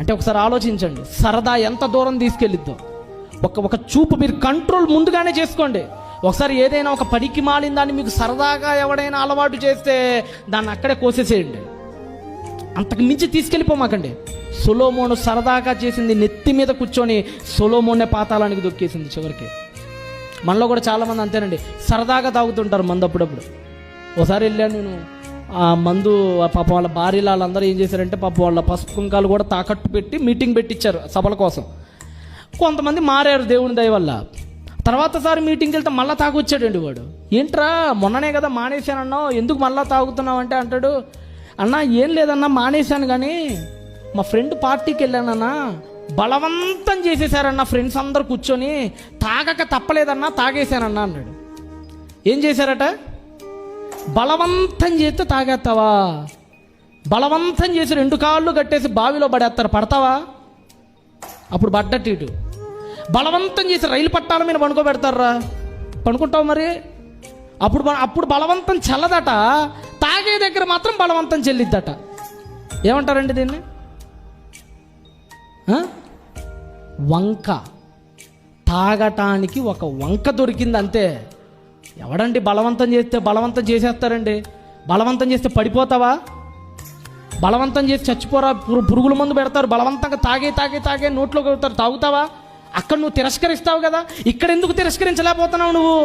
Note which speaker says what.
Speaker 1: అంటే ఒకసారి ఆలోచించండి, సరదా ఎంత దూరం తీసుకెళ్ళిద్దో. ఒక చూపు మీరు కంట్రోల్ ముందుగానే చేసుకోండి. ఒకసారి ఏదైనా ఒక పనికి మాలిన దాన్ని మీకు సరదాగా ఎవడైనా అలవాటు చేస్తే దాన్ని అక్కడే కోసేసేయండి. అంతకు మించి తీసుకెళ్ళిపోమాకండి. సొలొమోను సరదాగా చేసింది, నెత్తి మీద కూర్చొని సొలొమోనే పాతాళానికి దొక్కేసింది చివరికి. మనలో కూడా చాలామంది అంతేనండి, సరదాగా తాగుతుంటారు మందు. అప్పుడప్పుడు ఒకసారి వెళ్ళాను నేను, ఆ మందు పాప వాళ్ళ భార్యలు వాళ్ళందరూ ఏం చేశారంటే పాప వాళ్ళ పసుపు కుంకాలు కూడా తాకట్టు పెట్టి మీటింగ్ పెట్టించారు సభల కోసం. కొంతమంది మారారు దేవుని దయ వల్ల. తర్వాత సారి మీటింగ్కి వెళ్తే మళ్ళీ తాగొచ్చాడండి వాడు. ఏంట్రా మొన్ననే కదా మానేశానన్నావు, ఎందుకు మళ్ళీ తాగుతున్నావు అంటే అంటాడు, అన్నా ఏం లేదన్నా మానేశాను, కానీ మా ఫ్రెండ్ పార్టీకి వెళ్ళానన్నా, బలవంతం చేసేసారన్నా ఫ్రెండ్స్ అందరు కూర్చొని, తాగక తప్పలేదన్నా తాగేశానన్నా అన్నాడు. ఏం చేశారట? బలవంతం చేస్తే తాగేస్తావా? బలవంతం చేసి 2 కాళ్ళు కట్టేసి బావిలో పడేస్తారు, పడతావా? అప్పుడు పడ్డట్టు ఇటు. బలవంతం చేసి రైలు పట్టాల మీద పడుకోబెడతారా, పడుకుంటావు మరి? అప్పుడు బలవంతం చెల్లదట, తాగే దగ్గర మాత్రం బలవంతం చెల్లిద్దట. ఏమంటారండి దీన్ని? వంక. తాగటానికి ఒక వంక దొరికింది అంతే. ఎవడండి బలవంతం చేస్తే బలవంతం చేసేస్తారండి. బలవంతం చేస్తే పడిపోతావా? బలవంతం చేసి చచ్చిపోరా, పురుగుల మందు పెడతారు, బలవంతంగా తాగే నోట్లోకి వెళ్తారు, తాగుతావా? అక్కడ నువ్వు తిరస్కరిస్తావు కదా, ఇక్కడ ఎందుకు తిరస్కరించలేకపోతున్నావు నువ్వు?